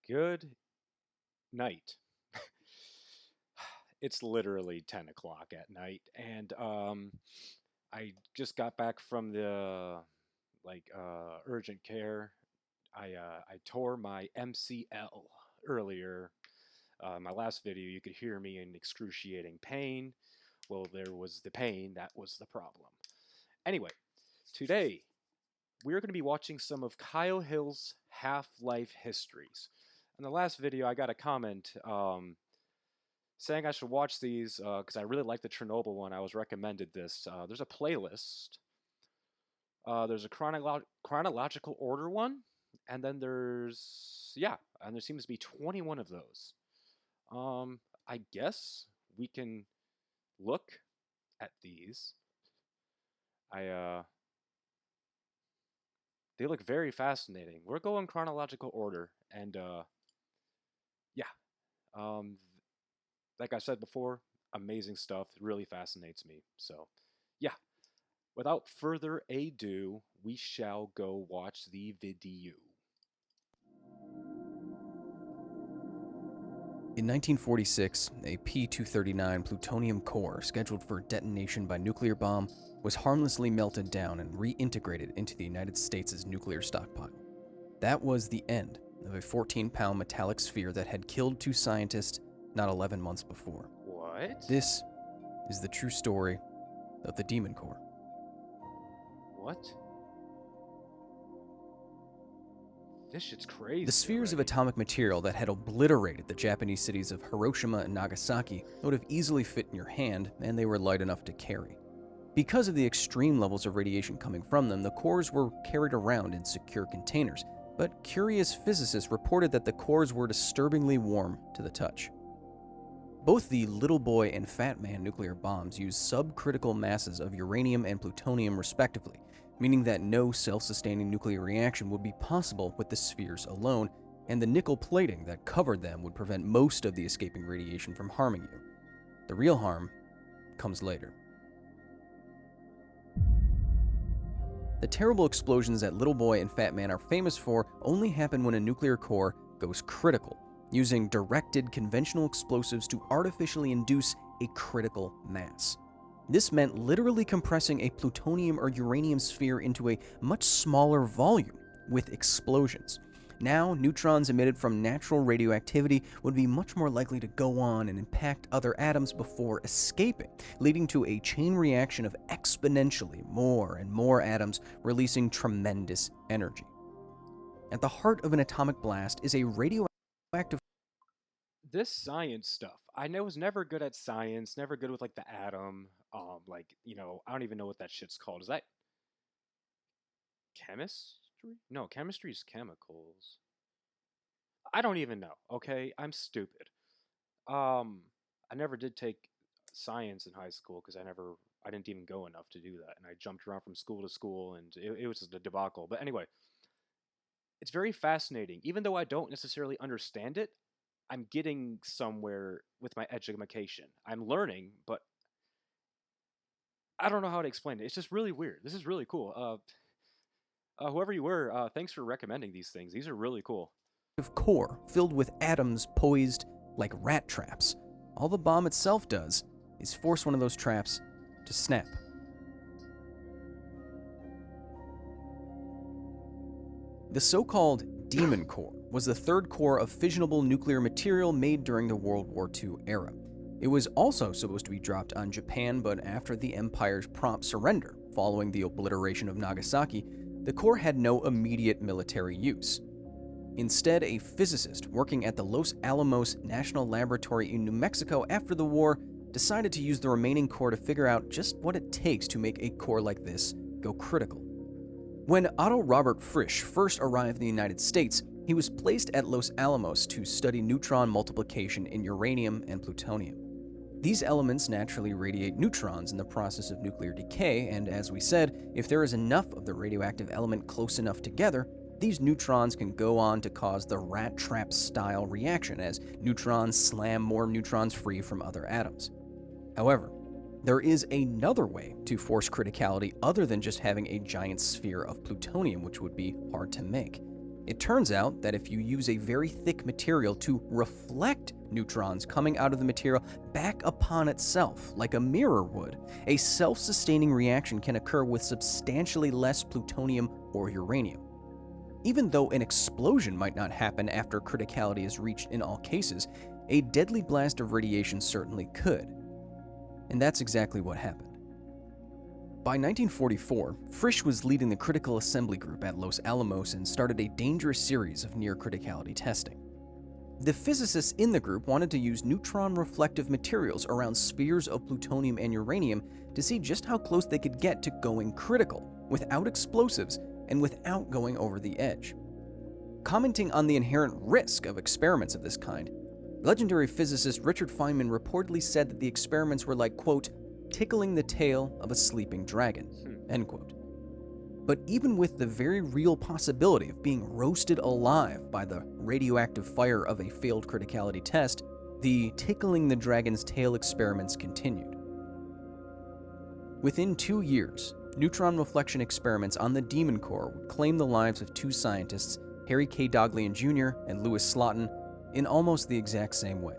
Good night. It's literally 10 o'clock at night, and I just got back from the urgent care. I tore my MCL earlier. My last video, you could hear me in excruciating pain. Well, there was the pain, that was the problem. Anyway, today we're going to be watching some of Kyle Hill's Half-Life histories. In the last video, I got a comment saying I should watch these because I really like the Chernobyl one. I was recommended this. There's a playlist. There's a chronological order one, and then and there seems to be 21 of those. I guess we can look at these. I They look very fascinating. We're going chronological order, and yeah, um, like I said before, amazing stuff. It really fascinates me. So, yeah, without further ado, we shall go watch the video. In 1946, a P-239 plutonium core scheduled for detonation by nuclear bomb was harmlessly melted down and reintegrated into the United States' nuclear stockpile. That was the end of a 14-pound metallic sphere that had killed 2 scientists not 11 months before. What? This is the true story of the Demon Core. What? This shit's crazy. The spheres of already. atomic material that had obliterated the Japanese cities of Hiroshima and Nagasaki would have easily fit in your hand, and they were light enough to carry. Because of the extreme levels of radiation coming from them, the cores were carried around in secure containers, but curious physicists reported that the cores were disturbingly warm to the touch. Both the Little Boy and Fat Man nuclear bombs use subcritical masses of uranium and plutonium respectively, meaning that no self-sustaining nuclear reaction would be possible with the spheres alone, and the nickel plating that covered them would prevent most of the escaping radiation from harming you. The real harm comes later. The terrible explosions that Little Boy and Fat Man are famous for only happen when a nuclear core goes critical, using directed conventional explosives to artificially induce a critical mass. This meant literally compressing a plutonium or uranium sphere into a much smaller volume with explosions. Now, neutrons emitted from natural radioactivity would be much more likely to go on and impact other atoms before escaping, leading to a chain reaction of exponentially more and more atoms releasing tremendous energy. At the heart of an atomic blast is a radioactive. This science stuff. I know was never good at science, never good with like the atom. I don't even know what that shit's called. Is that chemistry? No, chemistry is chemicals. I don't even know. Okay, I'm stupid. I never did take science in high school because I didn't even go enough to do that, and I jumped around from school to school, and it was just a debacle. But anyway, it's very fascinating. Even though I don't necessarily understand it, I'm getting somewhere with my education. I'm learning, but I don't know how to explain it. It's just really weird. This is really cool. Whoever you were, thanks for recommending these things. These are really cool. Core filled with atoms poised like rat traps. All the bomb itself does is force one of those traps to snap. The so-called Demon Core was the third core of fissionable nuclear material made during the World War II era. It was also supposed to be dropped on Japan, but after the Empire's prompt surrender following the obliteration of Nagasaki, the core had no immediate military use. Instead, a physicist working at the Los Alamos National Laboratory in New Mexico after the war decided to use the remaining core to figure out just what it takes to make a core like this go critical. When Otto Robert Frisch first arrived in the United States, he was placed at Los Alamos to study neutron multiplication in uranium and plutonium. These elements naturally radiate neutrons in the process of nuclear decay, and as we said, if there is enough of the radioactive element close enough together, these neutrons can go on to cause the rat trap style reaction as neutrons slam more neutrons free from other atoms. However, there is another way to force criticality other than just having a giant sphere of plutonium, which would be hard to make. It turns out that if you use a very thick material to reflect neutrons coming out of the material back upon itself, like a mirror would, a self-sustaining reaction can occur with substantially less plutonium or uranium. Even though an explosion might not happen after criticality is reached in all cases, a deadly blast of radiation certainly could. And that's exactly what happened. By 1944, Frisch was leading the Critical Assembly Group at Los Alamos and started a dangerous series of near-criticality testing. The physicists in the group wanted to use neutron-reflective materials around spheres of plutonium and uranium to see just how close they could get to going critical, without explosives and without going over the edge. Commenting on the inherent risk of experiments of this kind, legendary physicist Richard Feynman reportedly said that the experiments were like, quote, tickling the tail of a sleeping dragon, end quote. But even with the very real possibility of being roasted alive by the radioactive fire of a failed criticality test, the tickling the dragon's tail experiments continued. Within 2 years, neutron reflection experiments on the Demon Core would claim the lives of 2 scientists, Harry K. Daghlian Jr. and Louis Slotin, in almost the exact same way.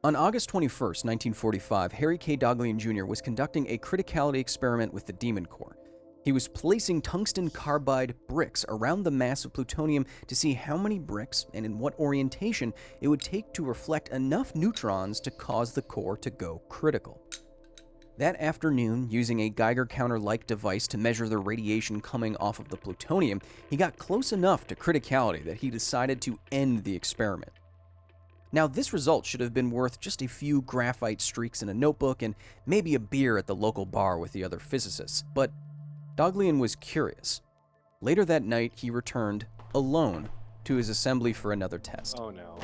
On August 21, 1945, Harry K. Daghlian Jr. was conducting a criticality experiment with the Demon Core. He was placing tungsten carbide bricks around the mass of plutonium to see how many bricks and in what orientation it would take to reflect enough neutrons to cause the core to go critical. That afternoon, using a Geiger counter-like device to measure the radiation coming off of the plutonium, he got close enough to criticality that he decided to end the experiment. Now, this result should have been worth just a few graphite streaks in a notebook and maybe a beer at the local bar with the other physicists, but Daghlian was curious. Later that night, he returned, alone, to his assembly for another test. Oh no.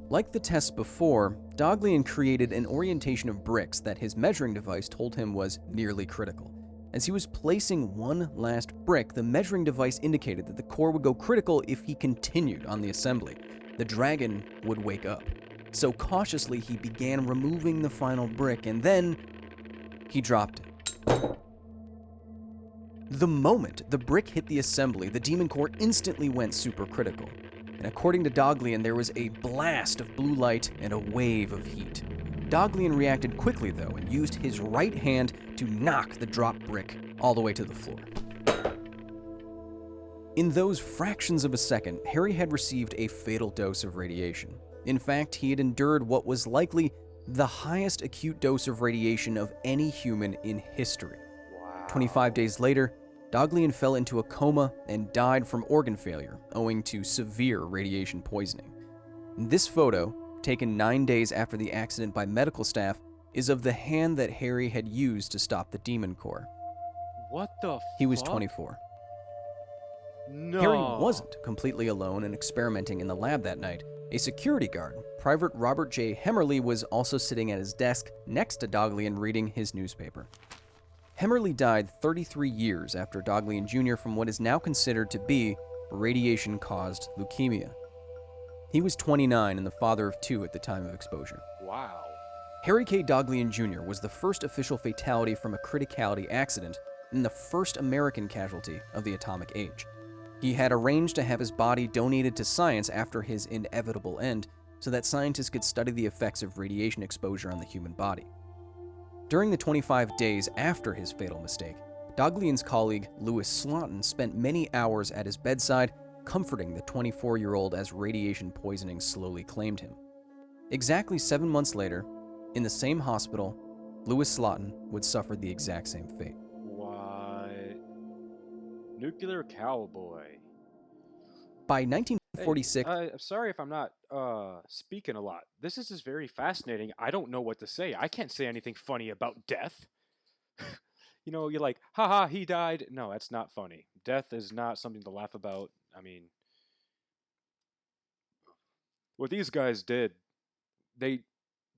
Like the tests before, Daghlian created an orientation of bricks that his measuring device told him was nearly critical. As he was placing one last brick, the measuring device indicated that the core would go critical if he continued on the assembly. The dragon would wake up. So cautiously, he began removing the final brick, and then he dropped it. The moment the brick hit the assembly, the Demon Core instantly went supercritical. And according to Daghlian, there was a blast of blue light and a wave of heat. Daghlian reacted quickly, though, and used his right hand to knock the dropped brick all the way to the floor. In those fractions of a second, Harry had received a fatal dose of radiation. In fact, he had endured what was likely the highest acute dose of radiation of any human in history. Wow. 25 days later, Daghlian fell into a coma and died from organ failure owing to severe radiation poisoning. This photo, taken 9 days after the accident by medical staff, is of the hand that Harry had used to stop the Demon Core. What the He was fuck? 24. No. Harry wasn't completely alone and experimenting in the lab that night. A security guard, Private Robert J. Hemmerly, was also sitting at his desk next to Daghlian reading his newspaper. Hemmerly died 33 years after Daghlian Jr. from what is now considered to be radiation-caused leukemia. He was 29 and the father of 2 at the time of exposure. Wow. Harry K. Daghlian Jr. was the first official fatality from a criticality accident and the first American casualty of the atomic age. He had arranged to have his body donated to science after his inevitable end so that scientists could study the effects of radiation exposure on the human body. During the 25 days after his fatal mistake, Daghlian's colleague Louis Slotin spent many hours at his bedside comforting the 24-year-old as radiation poisoning slowly claimed him. Exactly 7 months later, in the same hospital, Louis Slotin would suffer the exact same fate. What? Nuclear cowboy. By 1946, I'm sorry if I'm not speaking a lot. This is just very fascinating. I don't know what to say. I can't say anything funny about death. You know, you're like, haha, he died. No, that's not funny. Death is not something to laugh about. I mean, what these guys did, they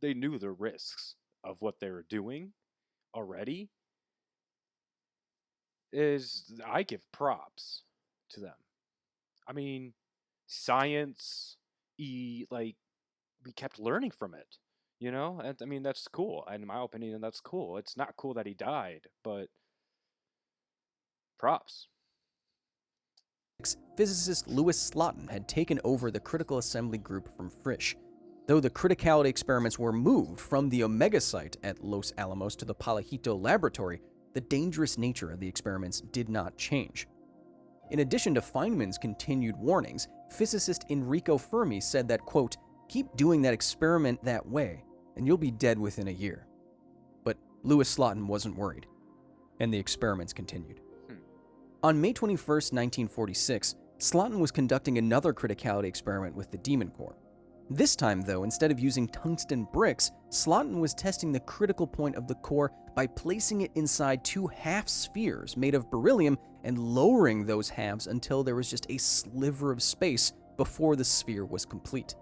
they knew the risks of what they were doing already. Is I give props to them. I mean, science, like we kept learning from it, you know. And I mean, that's cool. And in my opinion, that's cool. It's not cool that he died, but Props. Physicist Louis Slotin had taken over the critical assembly group from Frisch. Though the criticality experiments were moved from the Omega site at Los Alamos to the Palajito laboratory, the dangerous nature of the experiments did not change. In addition to Feynman's continued warnings, physicist Enrico Fermi said that, quote, "Keep doing that experiment that way, and you'll be dead within a year." But Louis Slotin wasn't worried, and the experiments continued. On May 21st, 1946, Slotin was conducting another criticality experiment with the Demon Core. This time, though, instead of using tungsten bricks, Slotin was testing the critical point of the core by placing it inside two half spheres made of beryllium and lowering those halves until there was just a sliver of space before the sphere was complete.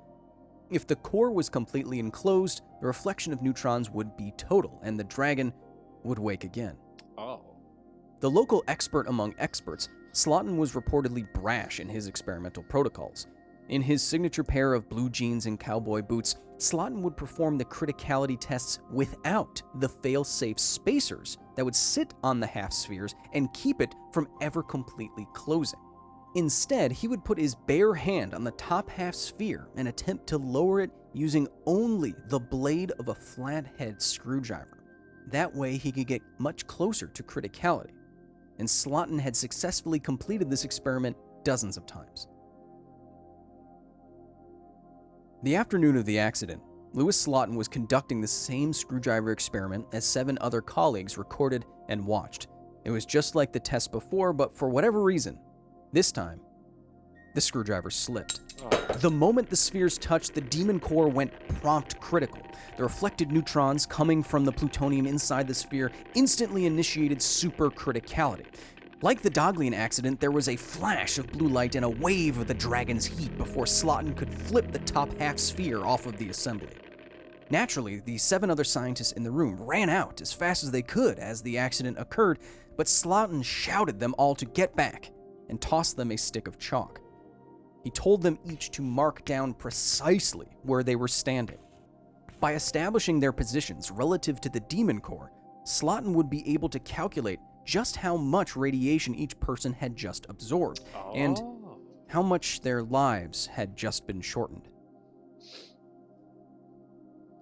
If the core was completely enclosed, the reflection of neutrons would be total, and the dragon would wake again. Oh. The local expert among experts, Slotin was reportedly brash in his experimental protocols. In his signature pair of blue jeans and cowboy boots, Slotin would perform the criticality tests without the fail-safe spacers that would sit on the half spheres and keep it from ever completely closing. Instead, he would put his bare hand on the top half sphere and attempt to lower it using only the blade of a flathead screwdriver. That way, he could get much closer to criticality. And Slotin had successfully completed this experiment dozens of times. The afternoon of the accident, Louis Slotin was conducting the same screwdriver experiment as 7 other colleagues recorded and watched. It was just like the test before, but for whatever reason, this time, the screwdriver slipped. The moment the spheres touched, the Demon Core went prompt critical. The reflected neutrons coming from the plutonium inside the sphere instantly initiated supercriticality. Like the Daghlian accident, there was a flash of blue light and a wave of the dragon's heat before Slotin could flip the top half sphere off of the assembly. Naturally, the 7 other scientists in the room ran out as fast as they could as the accident occurred, but Slotin shouted them all to get back and tossed them a stick of chalk. He told them each to mark down precisely where they were standing. By establishing their positions relative to the Demon Core, Slotin would be able to calculate just how much radiation each person had just absorbed, and how much their lives had just been shortened.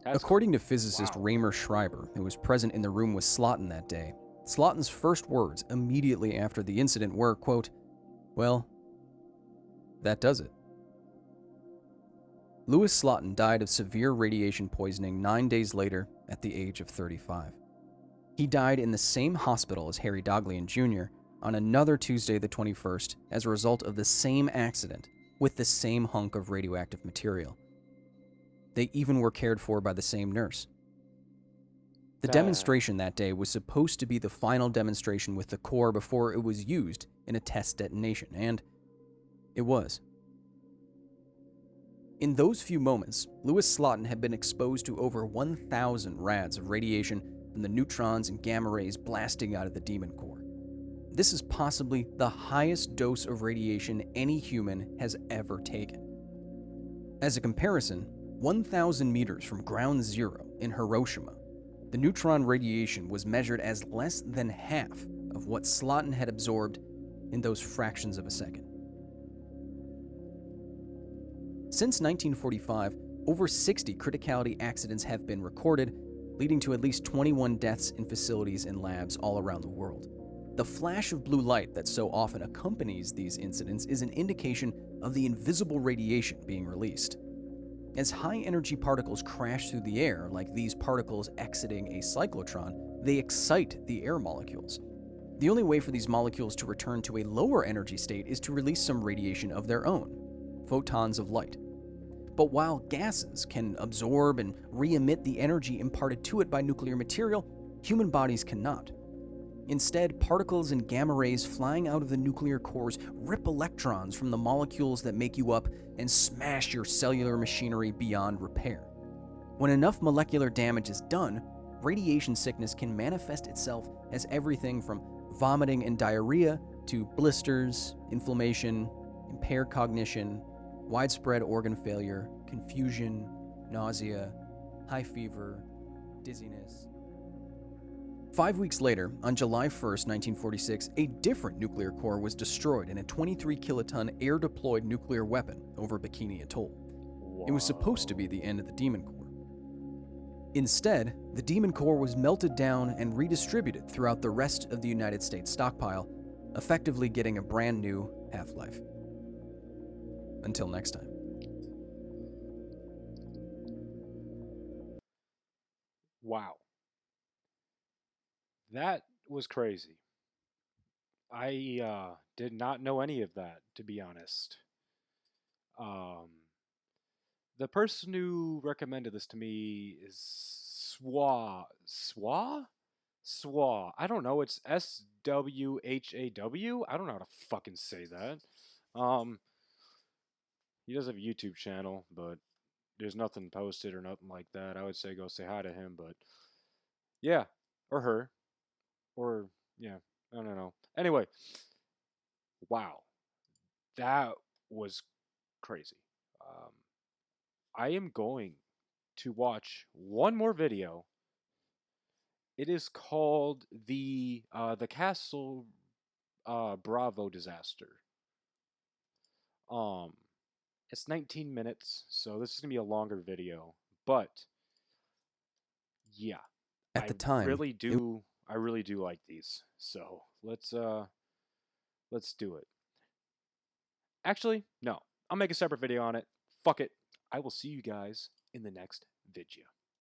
According to physicist Raymer Schreiber, who was present in the room with Slotin that day, Slotin's first words immediately after the incident were, quote, "Well, that does it." Louis Slotin died of severe radiation poisoning 9 days later at the age of 35. He died in the same hospital as Harry Daghlian Jr. on another Tuesday the 21st as a result of the same accident with the same hunk of radioactive material. They even were cared for by the same nurse. The demonstration that day was supposed to be the final demonstration with the core before it was used in a test detonation, and it was. In those few moments, Louis Slotin had been exposed to over 1,000 rads of radiation from the neutrons and gamma rays blasting out of the Demon Core. This is possibly the highest dose of radiation any human has ever taken. As a comparison, 1,000 meters from ground zero in Hiroshima, the neutron radiation was measured as less than half of what Slotin had absorbed in those fractions of a second. Since 1945, over 60 criticality accidents have been recorded, leading to at least 21 deaths in facilities and labs all around the world. The flash of blue light that so often accompanies these incidents is an indication of the invisible radiation being released. As high-energy particles crash through the air, like these particles exiting a cyclotron, they excite the air molecules. The only way for these molecules to return to a lower energy state is to release some radiation of their own, photons of light. But while gases can absorb and re-emit the energy imparted to it by nuclear material, human bodies cannot. Instead, particles and gamma rays flying out of the nuclear cores rip electrons from the molecules that make you up and smash your cellular machinery beyond repair. When enough molecular damage is done, radiation sickness can manifest itself as everything from vomiting and diarrhea to blisters, inflammation, impaired cognition, widespread organ failure, confusion, nausea, high fever, dizziness. 5 weeks later, on July 1st, 1946, a different nuclear core was destroyed in a 23 kiloton air-deployed nuclear weapon over Bikini Atoll. It was supposed to be the end of the Demon Core. Instead, the Demon Core was melted down and redistributed throughout the rest of the United States stockpile, effectively getting a brand new half-life. Until next time. Wow. That was crazy. I did not know any of that, to be honest. Um, the person who recommended this to me is Swa. I don't know. It's SWHAW. I don't know how to fucking say that. Um, he does have a YouTube channel, but there's nothing posted or nothing like that. I would say go say hi to him, but yeah, or her, or yeah, I don't know. Anyway, wow, that was crazy. Um, I am going to watch one more video. It is called the Castle Bravo disaster. Um, it's 19 minutes, so this is gonna be a longer video. But yeah, At the time, I really do like these. So let's do it. Actually, no, I'll make a separate video on it. Fuck it. I will see you guys in the next video.